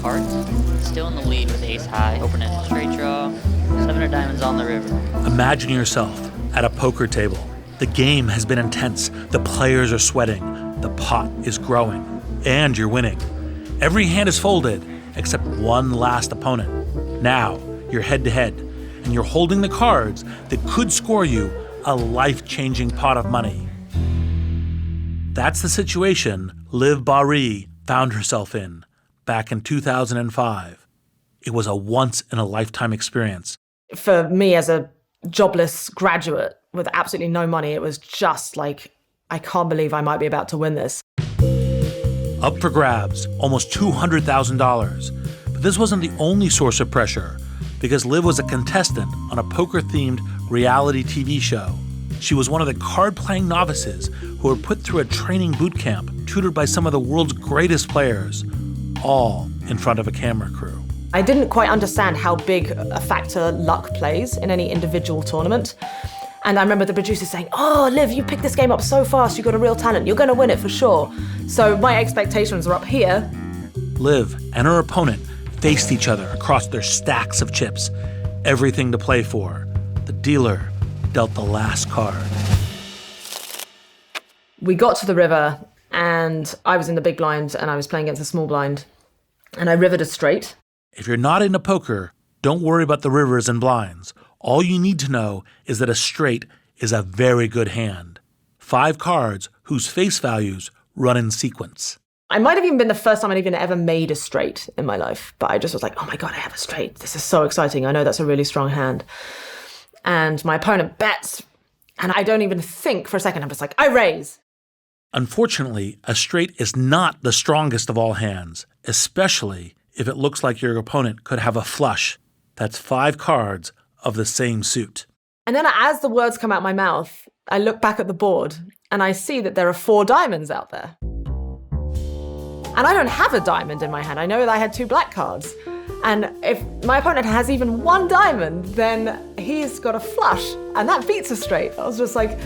hearts. Still in the lead with ace high, opening a straight draw, 7 of diamonds on the river. Imagine yourself at a poker table. The game has been intense. The players are sweating. The pot is growing. And you're winning. Every hand is folded except one last opponent. Now you're head-to-head, and you're holding the cards that could score you a life-changing pot of money. That's the situation Liv Boeree found herself in back in 2005. It was a once-in-a-lifetime experience. For me as a jobless graduate with absolutely no money, it was just like, I can't believe I might be about to win this. Up for grabs, almost $200,000. But this wasn't the only source of pressure, because Liv was a contestant on a poker-themed reality TV show. She was one of the card-playing novices who were put through a training boot camp, tutored by some of the world's greatest players, all in front of a camera crew. I didn't quite understand how big a factor luck plays in any individual tournament. And I remember the producer saying, "Oh, Liv, you picked this game up so fast, you've got a real talent, you're going to win it for sure." So my expectations were up here. Liv and her opponent faced each other across their stacks of chips, everything to play for. The dealer dealt the last card. We got to the river, and I was in the big blind, and I was playing against the small blind, and I rivered a straight. If you're not into poker, don't worry about the rivers and blinds. All you need to know is that a straight is a very good hand. 5 cards whose face values run in sequence. I might have even been the first time I'd even ever made a straight in my life, but I just was like, oh my God, I have a straight. This is so exciting. I know that's a really strong hand. And my opponent bets, and I don't even think for a second. I'm just like, I raise. Unfortunately, a straight is not the strongest of all hands, especially if it looks like your opponent could have a flush. That's 5 cards of the same suit. And then as the words come out my mouth, I look back at the board and I see that there are 4 diamonds out there. And I don't have a diamond in my hand. I know that I had 2 black cards. And if my opponent has even 1 diamond, then he's got a flush. And that beats a straight. I was just like,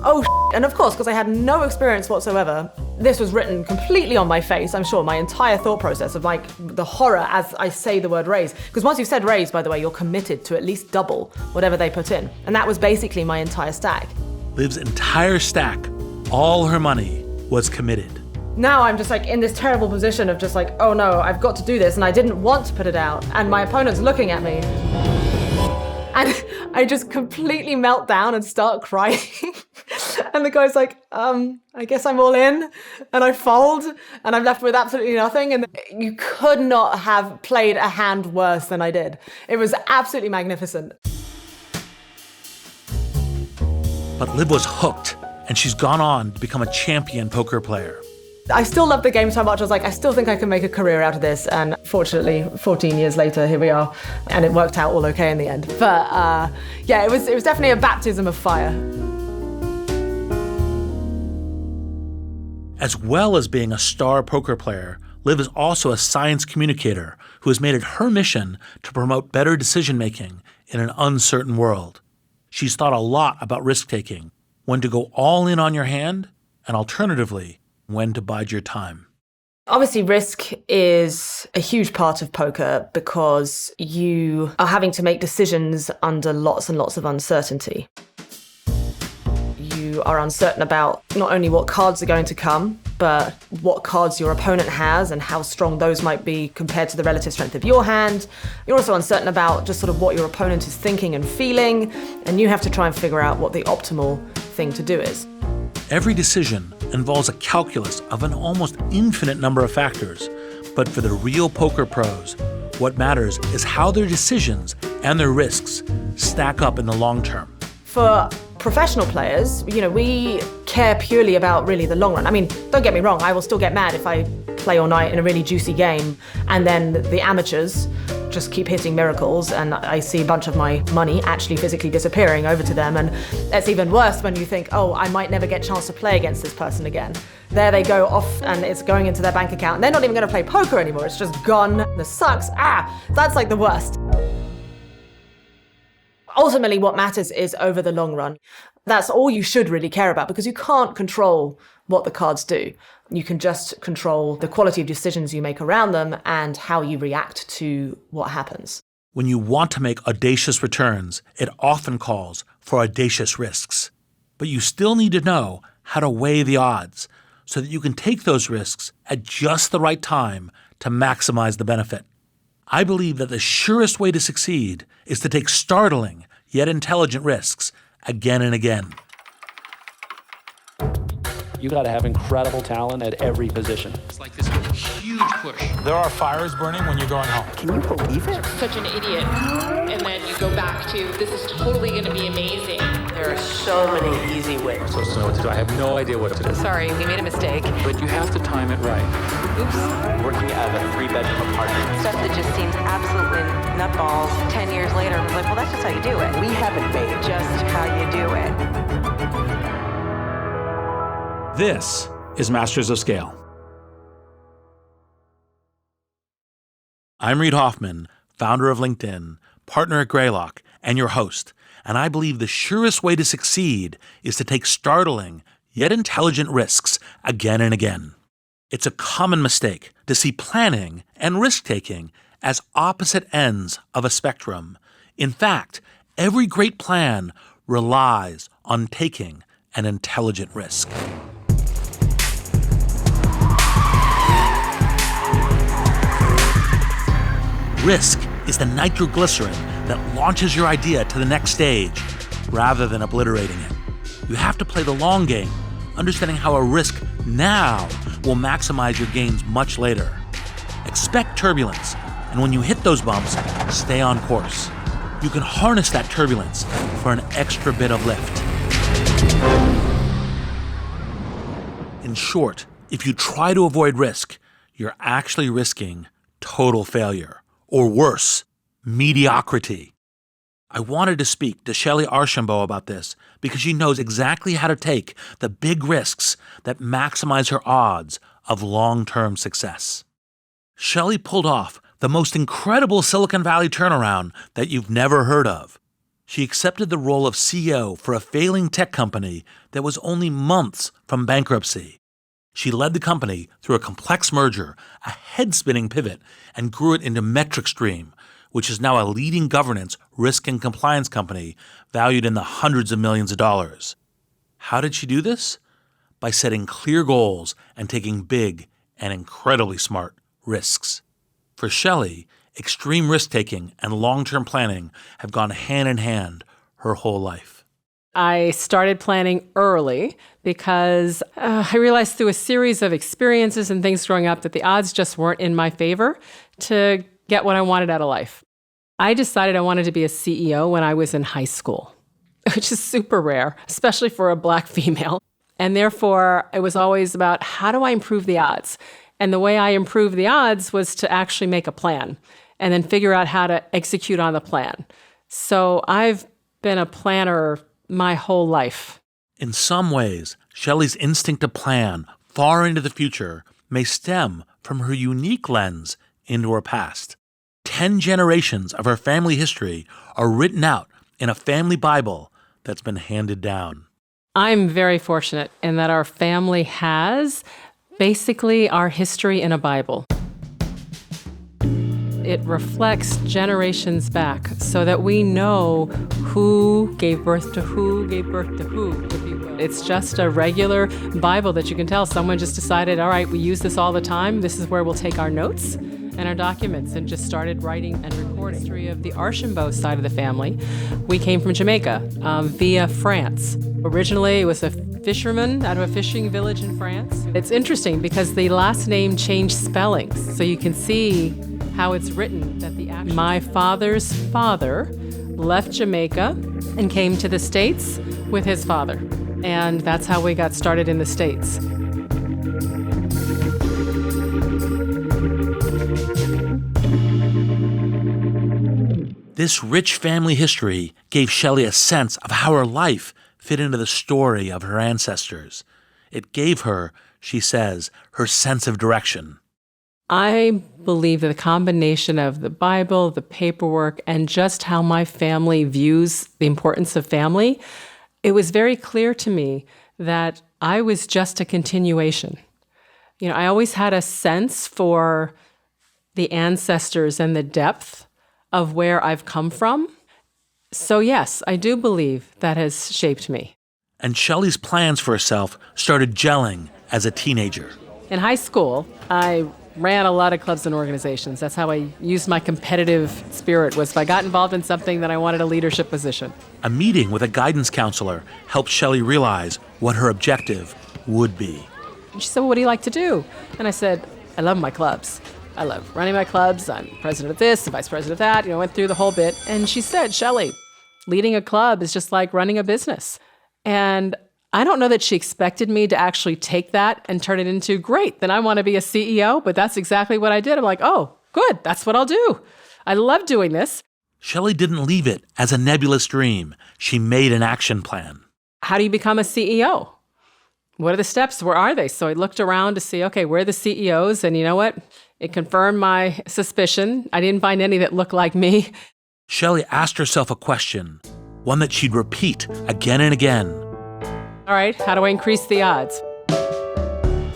oh, and of course, because I had no experience whatsoever, this was written completely on my face, I'm sure, my entire thought process of like the horror as I say the word raise. Because once you've said raise, by the way, you're committed to at least double whatever they put in. And that was basically my entire stack. Liv's entire stack, all her money, was committed. Now I'm just like in this terrible position of just like, oh no, I've got to do this. And I didn't want to put it out. And my opponent's looking at me. And I just completely melt down and start crying. And the guy's like, I guess I'm all in. And I fold and I'm left with absolutely nothing. And you could not have played a hand worse than I did. It was absolutely magnificent. But Liv was hooked, and she's gone on to become a champion poker player. I still love the game so much. I was like, I still think I can make a career out of this. And fortunately, 14 years later, here we are. And it worked out all okay in the end. But yeah, it was definitely a baptism of fire. As well as being a star poker player, Liv is also a science communicator who has made it her mission to promote better decision-making in an uncertain world. She's thought a lot about risk-taking, when to go all in on your hand, and alternatively, when to bide your time. Obviously, risk is a huge part of poker because you are having to make decisions under lots and lots of uncertainty. You are uncertain about not only what cards are going to come, but what cards your opponent has and how strong those might be compared to the relative strength of your hand. You're also uncertain about just sort of what your opponent is thinking and feeling, and you have to try and figure out what the optimal thing to do is. Every decision involves a calculus of an almost infinite number of factors. But for the real poker pros, what matters is how their decisions and their risks stack up in the long term. For professional players, we care purely about really the long run. I mean, don't get me wrong, I will still get mad if I play all night in a really juicy game and then the amateurs just keep hitting miracles and I see a bunch of my money actually physically disappearing over to them. And it's even worse when you think, oh, I might never get a chance to play against this person again. There they go off and it's going into their bank account and they're not even going to play poker anymore. It's just gone. This sucks. That's like the worst. Ultimately, what matters is over the long run. That's all you should really care about, because you can't control what the cards do. You can just control the quality of decisions you make around them and how you react to what happens. When you want to make audacious returns, it often calls for audacious risks. But you still need to know how to weigh the odds so that you can take those risks at just the right time to maximize the benefit. I believe that the surest way to succeed is to take startling yet intelligent risks again and again. You got to have incredible talent at every position. It's like this huge push. There are fires burning when you're going home. Can you believe it? Such an idiot. And then you go back to, this is totally going to be amazing. There are so many easy ways. So know what to do. I have no idea what to do. Sorry, we made a mistake. But you have to time it right. Oops. Working out of a 3-bedroom apartment. Stuff that just seems absolutely nutballs. 10 years later, I'm like, well, that's just how you do it. We haven't made it. Just how you do it. This is Masters of Scale. I'm Reid Hoffman, founder of LinkedIn, partner at Greylock, and your host. And I believe the surest way to succeed is to take startling yet intelligent risks again and again. It's a common mistake to see planning and risk-taking as opposite ends of a spectrum. In fact, every great plan relies on taking an intelligent risk. Risk is the nitroglycerin that launches your idea to the next stage rather than obliterating it. You have to play the long game, understanding how a risk now will maximize your gains much later. Expect turbulence, and when you hit those bumps, stay on course. You can harness that turbulence for an extra bit of lift. In short, if you try to avoid risk, you're actually risking total failure. Or worse, mediocrity. I wanted to speak to Shellye Archambeau about this because she knows exactly how to take the big risks that maximize her odds of long-term success. Shellye pulled off the most incredible Silicon Valley turnaround that you've never heard of. She accepted the role of CEO for a failing tech company that was only months from bankruptcy. She led the company through a complex merger, a head-spinning pivot, and grew it into MetricStream, which is now a leading governance, risk, and compliance company valued in the hundreds of millions of dollars. How did she do this? By setting clear goals and taking big and incredibly smart risks. For Shellye, extreme risk-taking and long-term planning have gone hand in hand her whole life. I started planning early because I realized through a series of experiences and things growing up that the odds just weren't in my favor to get what I wanted out of life. I decided I wanted to be a CEO when I was in high school, which is super rare, especially for a Black female. And therefore, it was always about how do I improve the odds? And the way I improved the odds was to actually make a plan and then figure out how to execute on the plan. So I've been a planner my whole life. In some ways, Shellye's instinct to plan far into the future may stem from her unique lens into her past. 10 generations of her family history are written out in a family Bible that's been handed down. I'm very fortunate in that our family has basically our history in a Bible. It reflects generations back so that we know who gave birth to who gave birth to who, if you will. It's just a regular Bible that you can tell someone just decided, all right, we use this all the time. This is where we'll take our notes and our documents, and just started writing and recording. History of the Archambeau side of the family. We came from Jamaica via France. Originally, it was a fisherman out of a fishing village in France. It's interesting because the last name changed spellings, so you can see how it's written that my father's father left Jamaica and came to the States with his father. And that's how we got started in the States. This rich family history gave Shellye a sense of how her life fit into the story of her ancestors. It gave her, she says, her sense of direction. I believe that the combination of the Bible, the paperwork, and just how my family views the importance of family It was very clear to me that I was just a continuation. I always had a sense for the ancestors and the depth of where I've come from. So yes, I do believe that has shaped me. And Shellye's plans for herself started gelling as a teenager. In high school, I ran a lot of clubs and organizations. That's how I used my competitive spirit, was if I got involved in something, then I wanted a leadership position. A meeting with a guidance counselor helped Shellye realize what her objective would be. She said, well, what do you like to do? And I said, I love my clubs. I love running my clubs. I'm president of this, vice president of that. Went through the whole bit. And she said, Shellye, leading a club is just like running a business. And I don't know that she expected me to actually take that and turn it into, great, then I want to be a CEO, but that's exactly what I did. I'm like, oh, good, that's what I'll do. I love doing this. Shellye didn't leave it as a nebulous dream. She made an action plan. How do you become a CEO? What are the steps? Where are they? So I looked around to see, okay, where are the CEOs? And you know what? It confirmed my suspicion. I didn't find any that looked like me. Shellye asked herself a question, one that she'd repeat again and again. All right, how do I increase the odds?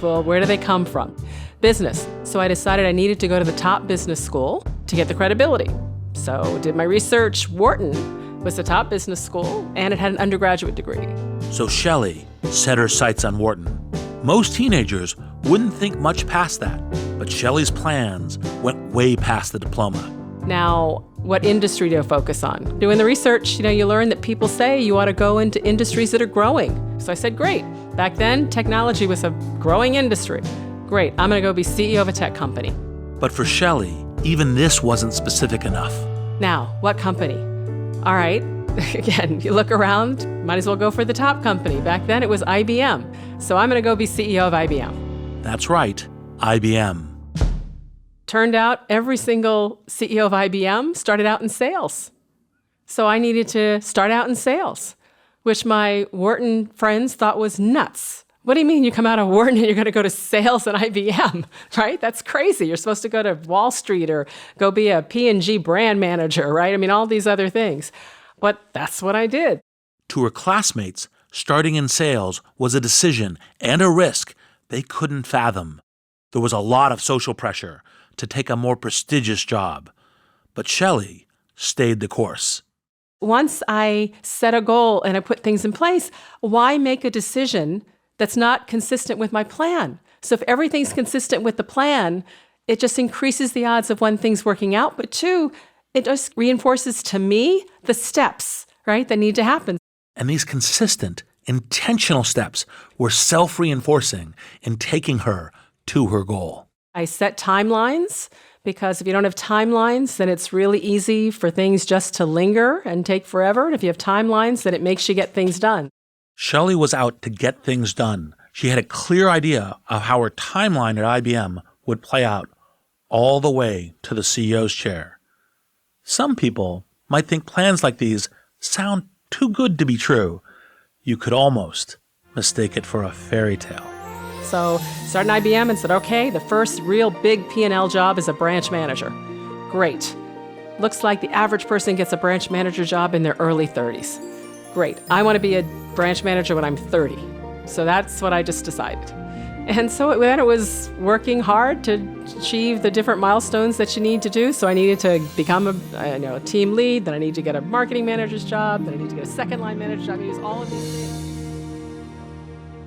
Well, where do they come from? Business. So I decided I needed to go to the top business school to get the credibility. So did my research. Wharton was the top business school, and it had an undergraduate degree. So Shellye set her sights on Wharton. Most teenagers wouldn't think much past that, but Shellye's plans went way past the diploma. Now, what industry to focus on? Doing the research, you learn that people say you ought to go into industries that are growing. So I said, great. Back then, technology was a growing industry. Great, I'm going to go be CEO of a tech company. But for Shellye, even this wasn't specific enough. Now, what company? All right, again, you look around, might as well go for the top company. Back then, it was IBM. So I'm going to go be CEO of IBM. That's right, IBM. Turned out every single CEO of IBM started out in sales. So I needed to start out in sales, which my Wharton friends thought was nuts. What do you mean you come out of Wharton and you're going to go to sales at IBM, right? That's crazy. You're supposed to go to Wall Street or go be a P&G brand manager, right? All these other things. But that's what I did. To her classmates, starting in sales was a decision and a risk they couldn't fathom. There was a lot of social pressure to take a more prestigious job. But Shellye stayed the course. Once I set a goal and I put things in place, why make a decision that's not consistent with my plan? So if everything's consistent with the plan, it just increases the odds of one, things working out, but two, it just reinforces to me the steps, right, that need to happen. And these consistent, intentional steps were self-reinforcing in taking her to her goal. I set timelines, because if you don't have timelines, then it's really easy for things just to linger and take forever. And if you have timelines, then it makes you get things done. Shellye was out to get things done. She had a clear idea of how her timeline at IBM would play out all the way to the CEO's chair. Some people might think plans like these sound too good to be true. You could almost mistake it for a fairy tale. So started in IBM and said, okay, the first real big P&L job is a branch manager. Great. Looks like the average person gets a branch manager job in their early 30s. Great. I want to be a branch manager when I'm 30. So that's what I just decided. And so then it was working hard to achieve the different milestones that you need to do. So I needed to become a team lead, then I need to get a marketing manager's job, then I need to get a second line manager's job. I use all of these things.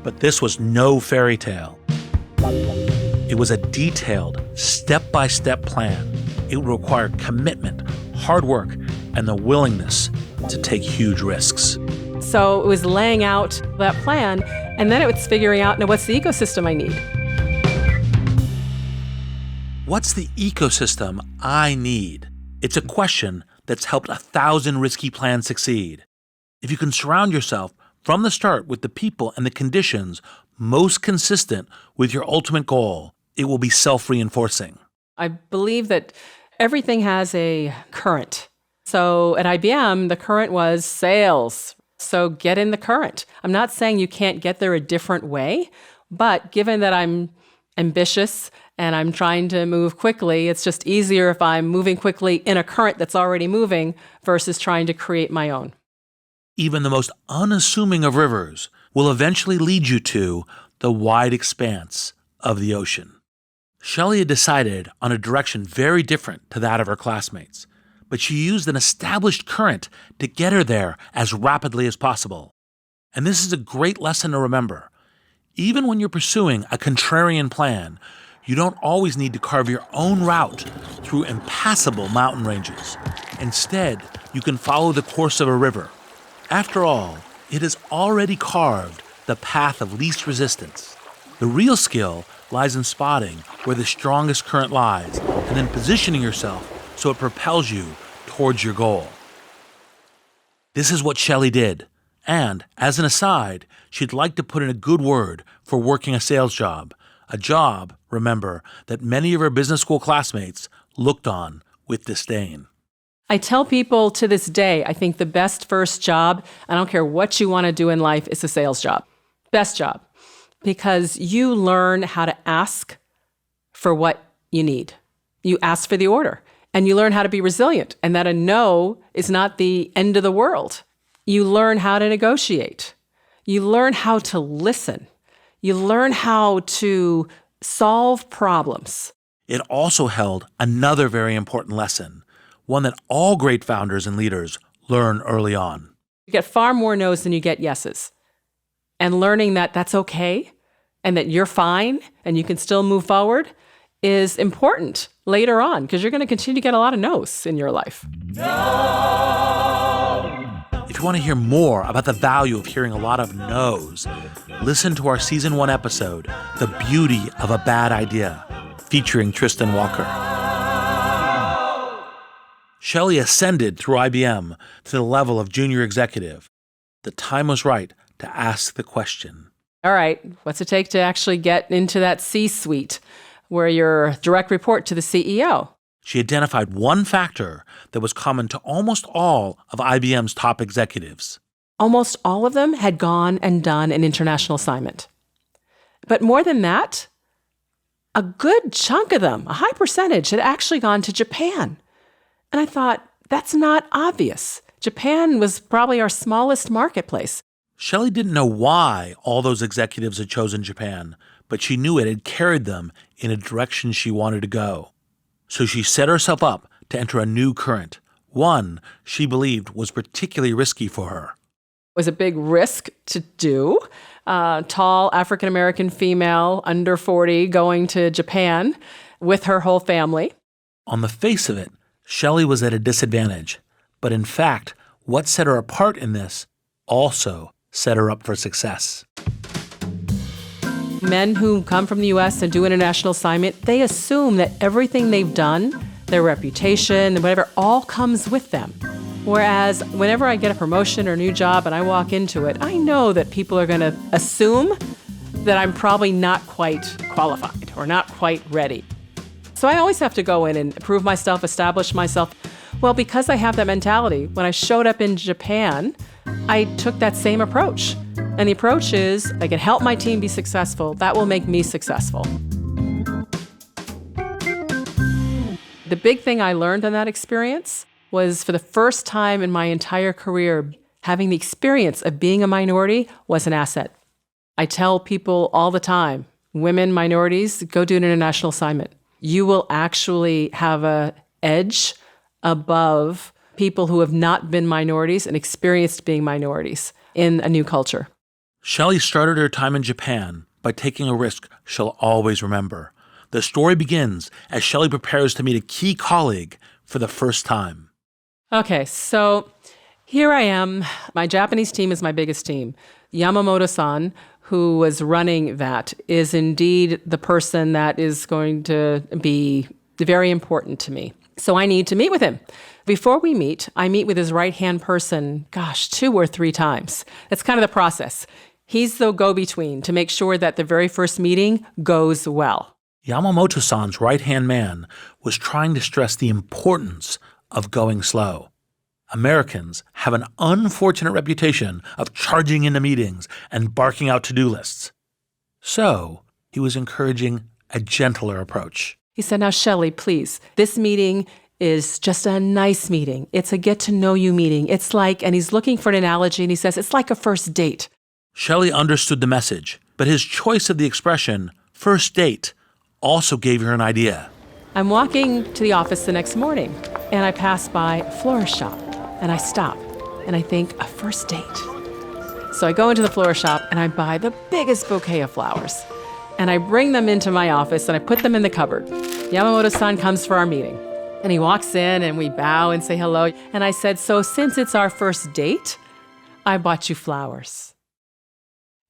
But this was no fairy tale. It was a detailed, step-by-step plan. It would require commitment, hard work, and the willingness to take huge risks. So it was laying out that plan, and then it was figuring out, now what's the ecosystem I need? What's the ecosystem I need? It's a question that's helped 1,000 risky plans succeed. If you can surround yourself from the start with the people and the conditions most consistent with your ultimate goal, it will be self-reinforcing. I believe that everything has a current. So at IBM, the current was sales. So get in the current. I'm not saying you can't get there a different way, but given that I'm ambitious and I'm trying to move quickly, it's just easier if I'm moving quickly in a current that's already moving versus trying to create my own. even the most unassuming of rivers will eventually lead you to the wide expanse of the ocean. Shellye had decided on a direction very different to that of her classmates, but she used an established current to get her there as rapidly as possible. And this is a great lesson to remember. Even when you're pursuing a contrarian plan, you don't always need to carve your own route through impassable mountain ranges. Instead, you can follow the course of a river. After all, it has already carved the path of least resistance. The real skill lies in spotting where the strongest current lies and then positioning yourself so it propels you towards your goal. This is what Shellye did. And, as an aside, she'd like to put in a good word for working a sales job. A job, remember, that many of her business school classmates looked on with disdain. I tell people to this day, I think the best first job, I don't care what you want to do in life, is a sales job. Best job. Because you learn how to ask for what you need. You ask for the order. And you learn how to be resilient, and that a no is not the end of the world. You learn how to negotiate. You learn how to listen. You learn how to solve problems. It also held another very important lesson, one that all great founders and leaders learn early on. You get far more no's than you get yeses. And learning that that's okay and that you're fine and you can still move forward is important later on because you're going to continue to get a lot of no's in your life. If you want to hear more about the value of hearing a lot of no's, listen to our Season 1 episode, The Beauty of a Bad Idea, featuring Tristan Walker. Shellye ascended through IBM to the level of junior executive. The time was right to ask the question. All right, what's it take to actually get into that C-suite where you're a direct report to the CEO? She identified one factor that was common to almost all of IBM's top executives. Almost all of them had gone and done an international assignment. But more than that, a good chunk of them, a high percentage, had actually gone to Japan. And I thought, that's not obvious. Japan was probably our smallest marketplace. Shellye didn't know why all those executives had chosen Japan, but she knew it had carried them in a direction she wanted to go. So she set herself up to enter a new current, one she believed was particularly risky for her. It was a big risk to do. Tall African-American female, under 40, going to Japan with her whole family. On the face of it, Shellye was at a disadvantage. But in fact, what set her apart in this also set her up for success. Men who come from the U.S. and do international assignment, they assume that everything they've done, their reputation, whatever, all comes with them. Whereas whenever I get a promotion or a new job and I walk into it, I know that people are going to assume that I'm probably not quite qualified or not quite ready. So I always have to go in and prove myself, establish myself. Well, because I have that mentality, when I showed up in Japan, I took that same approach. And the approach is, I can help my team be successful. That will make me successful. The big thing I learned in that experience was, for the first time in my entire career, having the experience of being a minority was an asset. I tell people all the time, women, minorities, go do an international assignment. You will actually have an edge above people who have not been minorities and experienced being minorities in a new culture. Shellye started her time in Japan by taking a risk she'll always remember. The story begins as Shellye prepares to meet a key colleague for the first time. Okay, so here I am. My Japanese team is my biggest team. Yamamoto-san, who was running that, is indeed the person that is going to be very important to me. So I need to meet with him. Before we meet, I meet with his right-hand person, 2 or 3 times. That's kind of the process. He's the go-between to make sure that the very first meeting goes well. Yamamoto-san's right-hand man was trying to stress the importance of going slow. Americans have an unfortunate reputation of charging into meetings and barking out to-do lists. So he was encouraging a gentler approach. He said, now, Shellye, please, this meeting is just a nice meeting. It's a get-to-know-you meeting. It's like, and he's looking for an analogy, and he says, it's like a first date. Shellye understood the message, but his choice of the expression, first date, also gave her an idea. I'm walking to the office the next morning, and I pass by a florist shop, and I stop, and I think, a first date. So I go into the florist shop, and I buy the biggest bouquet of flowers, and I bring them into my office, and I put them in the cupboard. Yamamoto-san comes for our meeting, and he walks in, and we bow and say hello, and I said, so since it's our first date, I bought you flowers.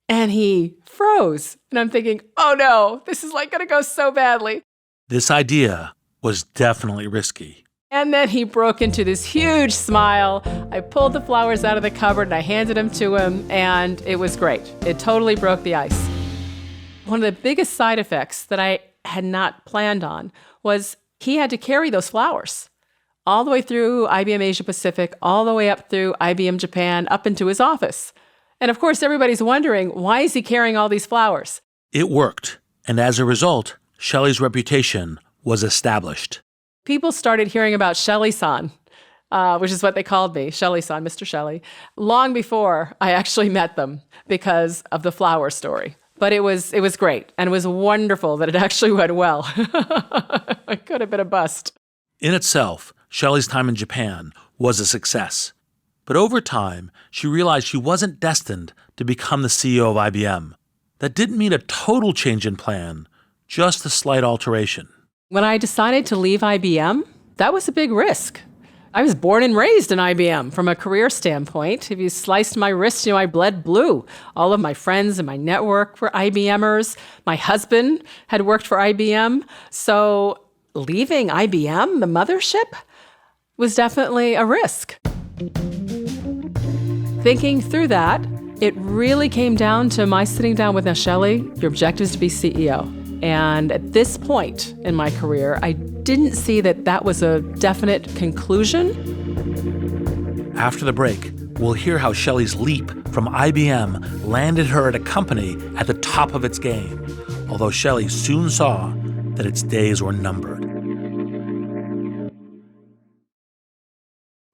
And he froze, and I'm thinking, oh no, this is like gonna go so badly. This idea was definitely risky. And then he broke into this huge smile. I pulled the flowers out of the cupboard and I handed them to him, and it was great. It totally broke the ice. One of the biggest side effects that I had not planned on was he had to carry those flowers all the way through IBM Asia Pacific, all the way up through IBM Japan, up into his office. And of course, everybody's wondering, why is he carrying all these flowers? It worked, and as a result, Shellye's reputation was established. People started hearing about Shellye-san, which is what they called me, Shellye-san, Mr. Shellye, long before I actually met them because of the flower story. But it was great, and it was wonderful that it actually went well. It could have been a bust. In itself, Shellye's time in Japan was a success. But over time, she realized she wasn't destined to become the CEO of IBM. That didn't mean a total change in plan, just a slight alteration. When I decided to leave IBM, that was a big risk. I was born and raised in IBM from a career standpoint. If you sliced my wrist, I bled blue. All of my friends and my network were IBMers. My husband had worked for IBM. So leaving IBM, the mothership, was definitely a risk. Thinking through that, it really came down to my sitting down with Shellye, your objective is to be CEO. And at this point in my career, I didn't see that that was a definite conclusion. After the break, we'll hear how Shellye's leap from IBM landed her at a company at the top of its game, although Shellye soon saw that its days were numbered.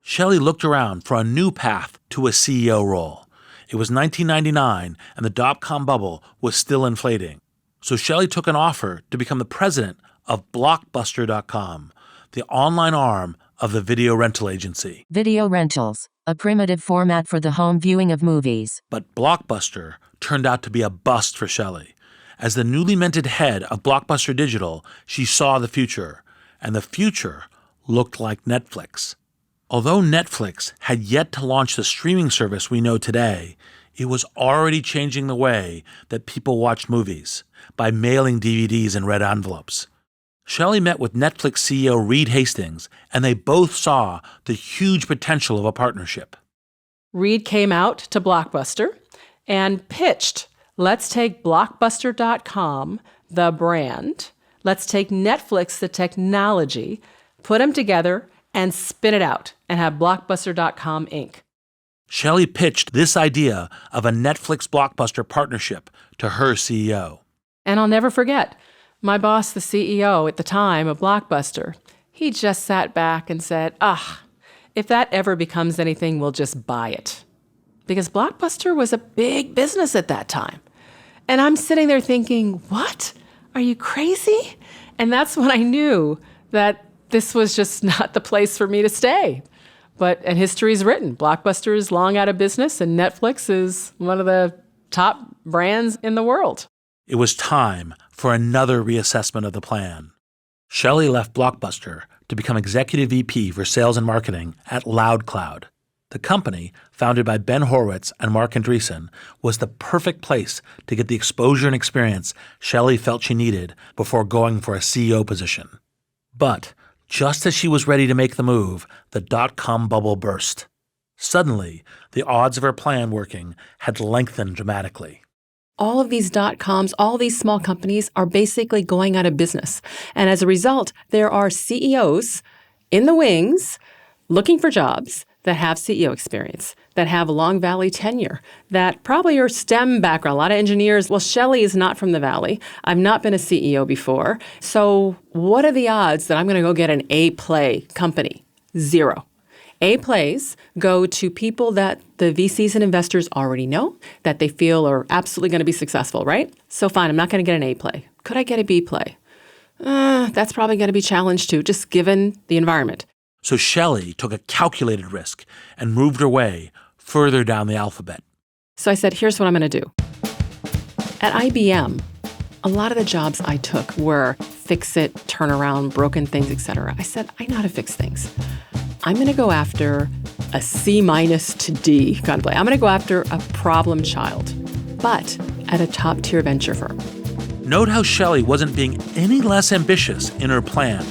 Shellye looked around for a new path to a CEO role. It was 1999, and the dot-com bubble was still inflating. So Shellye took an offer to become the president of Blockbuster.com, the online arm of the video rental agency. Video rentals, a primitive format for the home viewing of movies. But Blockbuster turned out to be a bust for Shellye. As the newly minted head of Blockbuster Digital, she saw the future, and the future looked like Netflix. Although Netflix had yet to launch the streaming service we know today, it was already changing the way that people watched movies by mailing DVDs in red envelopes. Shellye met with Netflix CEO Reed Hastings, and they both saw the huge potential of a partnership. Reed came out to Blockbuster and pitched, let's take Blockbuster.com, the brand, let's take Netflix, the technology, put them together, and spin it out and have Blockbuster.com Inc. Shellye pitched this idea of a Netflix-Blockbuster partnership to her CEO. And I'll never forget, my boss, the CEO at the time of Blockbuster, he just sat back and said, if that ever becomes anything, we'll just buy it. Because Blockbuster was a big business at that time. And I'm sitting there thinking, what? Are you crazy? And that's when I knew that this was just not the place for me to stay. And history is written. Blockbuster is long out of business, and Netflix is one of the top brands in the world. It was time for another reassessment of the plan. Shellye left Blockbuster to become executive VP for sales and marketing at LoudCloud. The company, founded by Ben Horowitz and Mark Andreessen, was the perfect place to get the exposure and experience Shellye felt she needed before going for a CEO position. But just as she was ready to make the move, the dot-com bubble burst. Suddenly, the odds of her plan working had lengthened dramatically. All of these dot-coms, all these small companies are basically going out of business. And as a result, there are CEOs in the wings looking for jobs that have CEO experience, that have Long Valley tenure, that probably are STEM background, a lot of engineers. Well, Shellye is not from the Valley. I've not been a CEO before. So what are the odds that I'm going to go get an A-play company? 0. A-plays go to people that the VCs and investors already know, that they feel are absolutely going to be successful, right? So fine, I'm not going to get an A-play. Could I get a B-play? That's probably going to be challenged too, just given the environment. So Shellye took a calculated risk and moved her way further down the alphabet. So I said, here's what I'm going to do. At IBM, a lot of the jobs I took were fix it, turn around, broken things, etc. I said, I know how to fix things. I'm going to go after a C- to D kind of play. I'm going to go after a problem child, but at a top-tier venture firm. Note how Shellye wasn't being any less ambitious in her plan,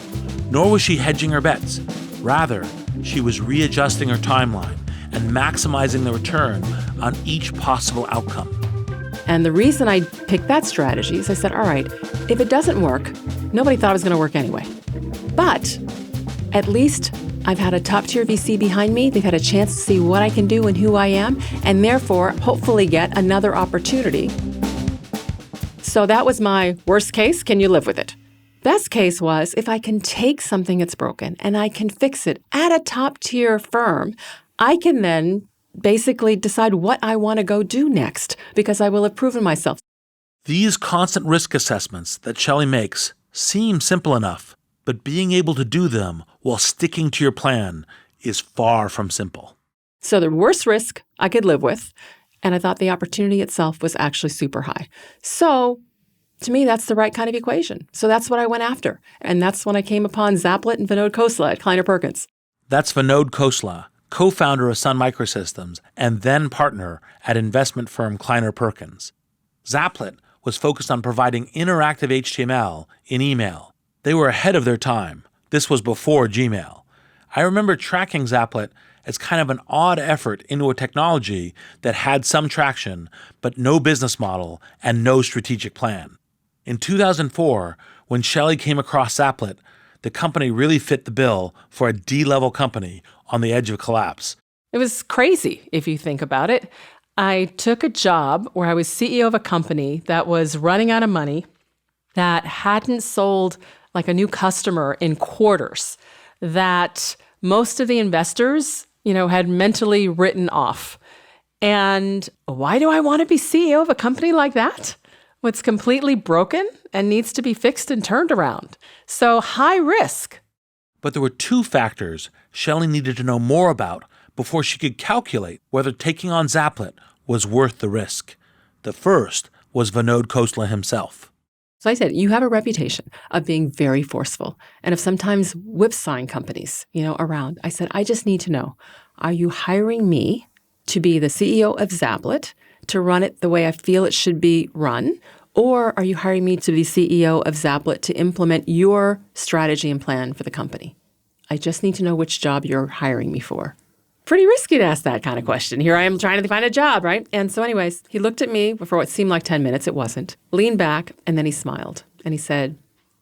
nor was she hedging her bets. Rather, she was readjusting her timeline and maximizing the return on each possible outcome. And the reason I picked that strategy is I said, all right, if it doesn't work, nobody thought it was going to work anyway. But at least I've had a top-tier VC behind me. They've had a chance to see what I can do and who I am, and therefore hopefully get another opportunity. So that was my worst case. Can you live with it? Best case was if I can take something that's broken and I can fix it at a top-tier firm, I can then basically decide what I want to go do next because I will have proven myself. These constant risk assessments that Shellye makes seem simple enough, but being able to do them while sticking to your plan is far from simple. So the worst risk I could live with, and I thought the opportunity itself was actually super high. So to me, that's the right kind of equation. So that's what I went after. And that's when I came upon Zaplet and Vinod Khosla at Kleiner Perkins. That's Vinod Khosla, co-founder of Sun Microsystems and then partner at investment firm Kleiner Perkins. Zaplet was focused on providing interactive HTML in email. They were ahead of their time. This was before Gmail. I remember tracking Zaplet as kind of an odd effort into a technology that had some traction, but no business model and no strategic plan. In 2004, when Shellye came across Zaplet, the company really fit the bill for a D-level company on the edge of collapse. It was crazy, if you think about it. I took a job where I was CEO of a company that was running out of money, that hadn't sold like a new customer in quarters, that most of the investors, had mentally written off. And why do I want to be CEO of a company like that? What's completely broken and needs to be fixed and turned around. So high risk. But there were two factors Shellye needed to know more about before she could calculate whether taking on Zaplet was worth the risk. The first was Vinod Khosla himself. So I said, you have a reputation of being very forceful and of sometimes whipsawing companies, around. I said, I just need to know, are you hiring me to be the CEO of Zaplet, to run it the way I feel it should be run? Or are you hiring me to be CEO of Zaplet to implement your strategy and plan for the company? I just need to know which job you're hiring me for. Pretty risky to ask that kind of question. Here I am trying to find a job, right? And so anyways, he looked at me for what seemed like 10 minutes. It wasn't. Leaned back, and then he smiled. And he said,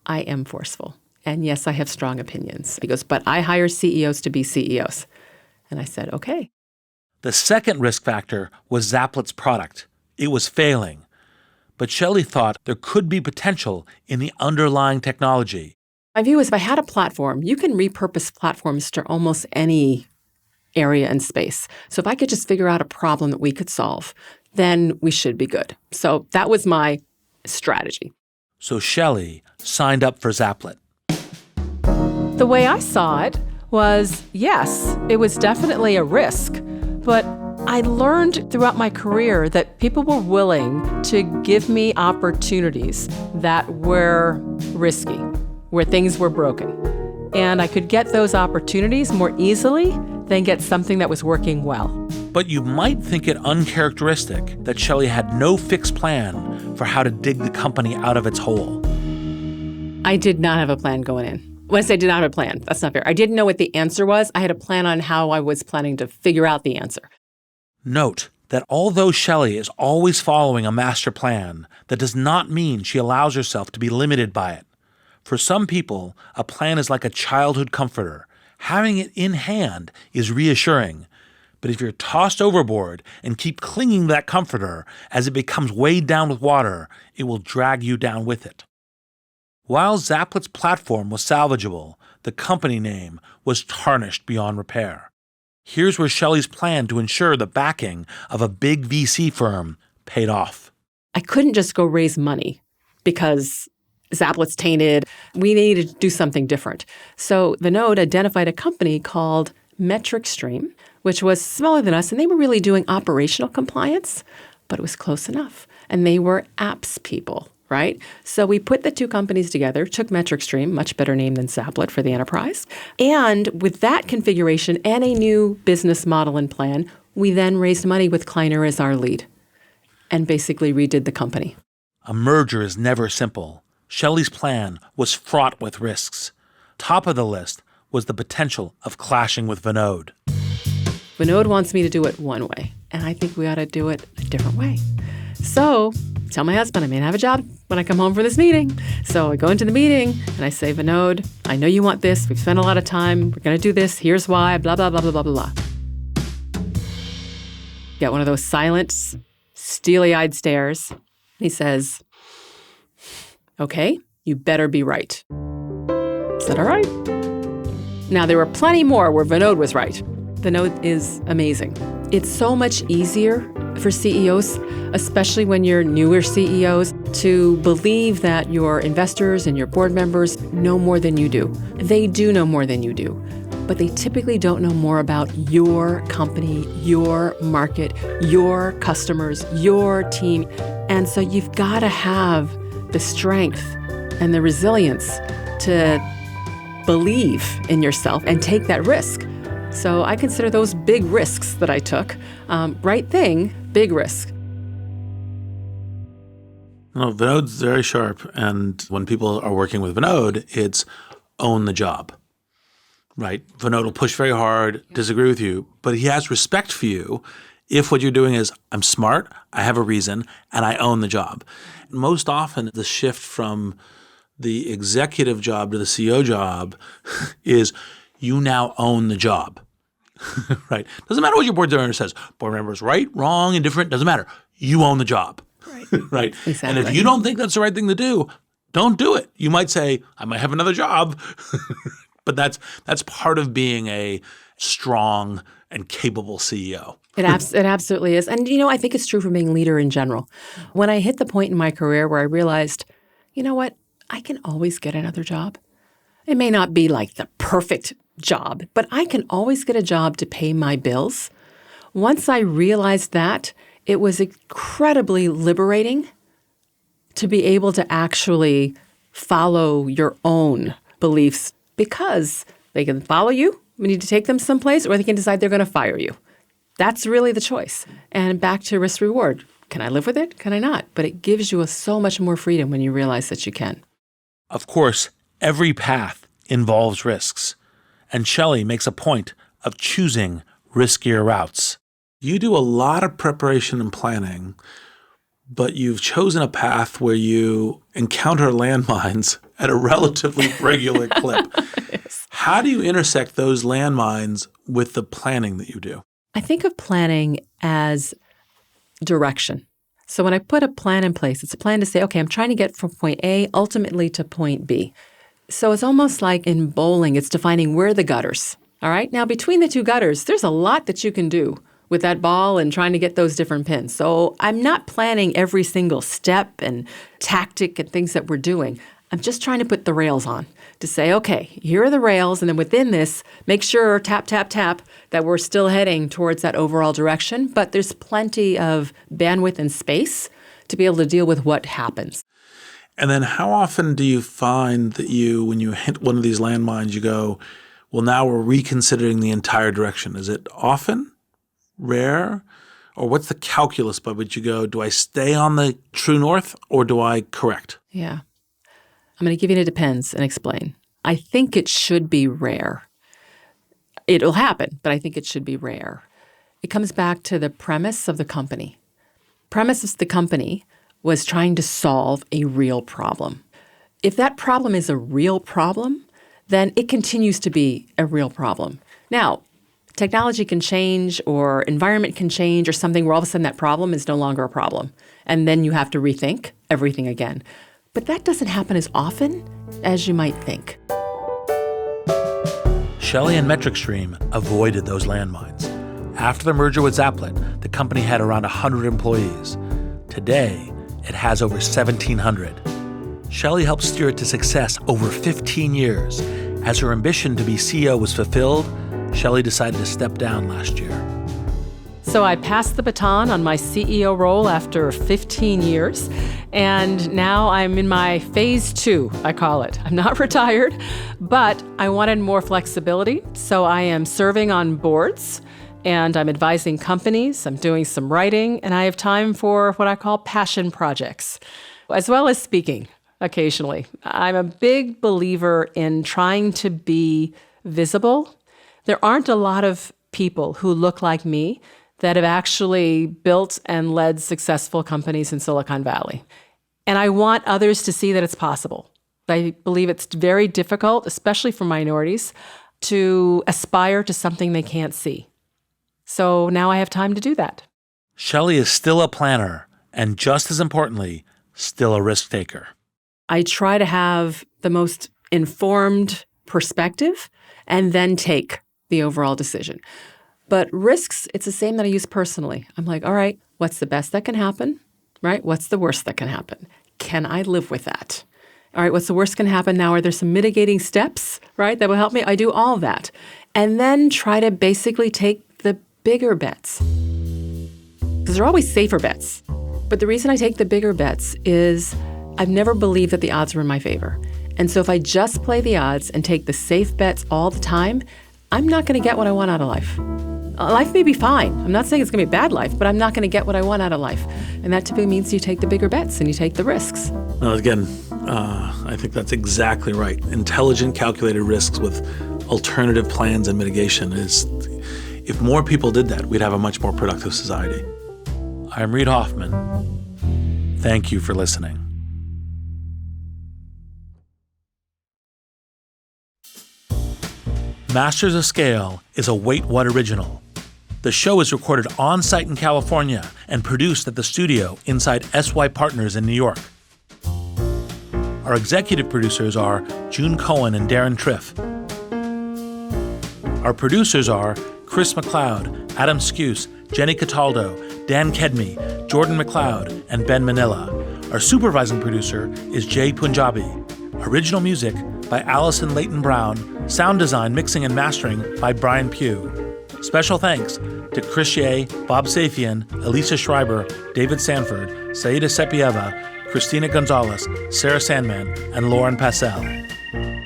I am forceful. And yes, I have strong opinions. He goes, but I hire CEOs to be CEOs. And I said, okay. The second risk factor was Zaplet's product. It was failing. But Shellye thought there could be potential in the underlying technology. My view is if I had a platform, you can repurpose platforms to almost any area and space. So if I could just figure out a problem that we could solve, then we should be good. So that was my strategy. So Shellye signed up for Zaplet. The way I saw it was, yes, it was definitely a risk, but I learned throughout my career that people were willing to give me opportunities that were risky, where things were broken. And I could get those opportunities more easily than get something that was working well. But you might think it uncharacteristic that Shellye had no fixed plan for how to dig the company out of its hole. I did not have a plan going in. When I say did not have a plan, that's not fair. I didn't know what the answer was. I had a plan on how I was planning to figure out the answer. Note that although Shellye is always following a master plan, that does not mean she allows herself to be limited by it. For some people, a plan is like a childhood comforter, Having it in hand is reassuring. But if you're tossed overboard and keep clinging to that comforter as it becomes weighed down with water, it will drag you down with it. While Zaplet's platform was salvageable, the company name was tarnished beyond repair. Here's where Shellye's plan to ensure the backing of a big VC firm paid off. I couldn't just go raise money because Zaplet's tainted. We needed to do something different. So Vinod identified a company called MetricStream, which was smaller than us, and they were really doing operational compliance, but it was close enough. And they were apps people, right? So we put the two companies together, took MetricStream, much better name than Zaplet for the enterprise. And with that configuration and a new business model and plan, we then raised money with Kleiner as our lead and basically redid the company. A merger is never simple. Shellye's plan was fraught with risks. Top of the list was the potential of clashing with Vinod. Vinod wants me to do it one way, and I think we ought to do it a different way. So tell my husband I may not have a job when I come home from this meeting. So I go into the meeting and I say, Vinod, I know you want this. We've spent a lot of time. We're going to do this. Here's why, blah, blah, blah, blah, blah, blah. Get one of those silent, steely-eyed stares. He says, okay, you better be right. Is that all right? Now, there were plenty more where Vinod was right. Vinod is amazing. It's so much easier for CEOs, especially when you're newer CEOs, to believe that your investors and your board members know more than you do. They do know more than you do, but they typically don't know more about your company, your market, your customers, your team. And so you've got to have the strength and the resilience to believe in yourself and take that risk. So I consider those big risks that I took. Right thing, big risk. No, Vinod's very sharp, and when people are working with Vinod, it's own the job, right? Vinod will push very hard, disagree with you, but he has respect for you if what you're doing is, I'm smart, I have a reason, and I own the job. Most often, the shift from the executive job to the CEO job is you now own the job, right? Doesn't matter what your board member says. Board member is right, wrong, indifferent, doesn't matter. You own the job, right? Exactly. And if you don't think that's the right thing to do, don't do it. You might say, I might have another job, but that's part of being a strong and capable CEO. It absolutely is. And, I think it's true for being a leader in general. When I hit the point in my career where I realized, you know what, I can always get another job. It may not be like the perfect job, but I can always get a job to pay my bills. Once I realized that, it was incredibly liberating to be able to actually follow your own beliefs because they can follow you. We need to take them someplace, or they can decide they're going to fire you. That's really the choice. And back to risk reward. Can I live with it? Can I not? But it gives you so much more freedom when you realize that you can. Of course, every path involves risks, and Shellye makes a point of choosing riskier routes. You do a lot of preparation and planning, but you've chosen a path where you encounter landmines at a relatively regular clip. Yes. How do you intersect those landmines with the planning that you do? I think of planning as direction. So when I put a plan in place, it's a plan to say, okay, I'm trying to get from point A ultimately to point B. So it's almost like in bowling, it's defining where are the gutters. All right. Now, between the two gutters, there's a lot that you can do with that ball and trying to get those different pins. So I'm not planning every single step and tactic and things that we're doing. I'm just trying to put the rails on to say, okay, here are the rails. And then within this, make sure, tap, tap, tap, that we're still heading towards that overall direction. But there's plenty of bandwidth and space to be able to deal with what happens. And then how often do you find that when you hit one of these landmines, you go, well, now we're reconsidering the entire direction? Is it often? Rare? Or what's the calculus by which you go, do I stay on the true north or do I correct? Yeah. I'm going to give you a depends and explain. I think it should be rare. It'll happen, but I think it should be rare. It comes back to the premise of the company. Premise of the company was trying to solve a real problem. If that problem is a real problem, then it continues to be a real problem. Now, technology can change or environment can change or something where all of a sudden that problem is no longer a problem. And then you have to rethink everything again. But that doesn't happen as often as you might think. Shellye and MetricStream avoided those landmines. After the merger with Zaplet, the company had around 100 employees. Today, it has over 1,700. Shellye helped steer it to success over 15 years. As her ambition to be CEO was fulfilled, Shellye decided to step down last year. So I passed the baton on my CEO role after 15 years, and now I'm in my phase 2, I call it. I'm not retired, but I wanted more flexibility, so I am serving on boards, and I'm advising companies, I'm doing some writing, and I have time for what I call passion projects, as well as speaking occasionally. I'm a big believer in trying to be visible. There aren't a lot of people who look like me that have actually built and led successful companies in Silicon Valley. And I want others to see that it's possible. I believe it's very difficult, especially for minorities, to aspire to something they can't see. So now I have time to do that. Shellye is still a planner, and just as importantly, still a risk taker. I try to have the most informed perspective and then take the overall decision. But risks, it's the same that I use personally. I'm like, all right, what's the best that can happen, right? What's the worst that can happen? Can I live with that? All right, what's the worst can happen now? Are there some mitigating steps, right, that will help me? I do all that. And then try to basically take the bigger bets. Because there are always safer bets. But the reason I take the bigger bets is I've never believed that the odds were in my favor. And so if I just play the odds and take the safe bets all the time, I'm not going to get what I want out of life. Life may be fine. I'm not saying it's going to be a bad life, but I'm not going to get what I want out of life. And that typically means you take the bigger bets and you take the risks. Now, again, I think that's exactly right. Intelligent, calculated risks with alternative plans and mitigation is, if more people did that, we'd have a much more productive society. I'm Reid Hoffman. Thank you for listening. Masters of Scale is a Wait What original. The show is recorded on-site in California and produced at the studio inside SY Partners in New York. Our executive producers are June Cohen and Darren Triff. Our producers are Chris McLeod, Adam Skuse, Jenny Cataldo, Dan Kedmi, Jordan McLeod, and Ben Manila. Our supervising producer is Jay Punjabi. Original music by Allison Leighton Brown. Sound design, mixing, and mastering by Brian Pugh. Special thanks to Chris Shea, Bob Safian, Elisa Schreiber, David Sanford, Saida Sepieva, Christina Gonzalez, Sarah Sandman, and Lauren Passell.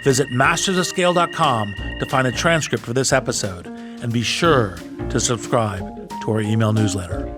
Visit mastersofscale.com to find a transcript for this episode, and be sure to subscribe to our email newsletter.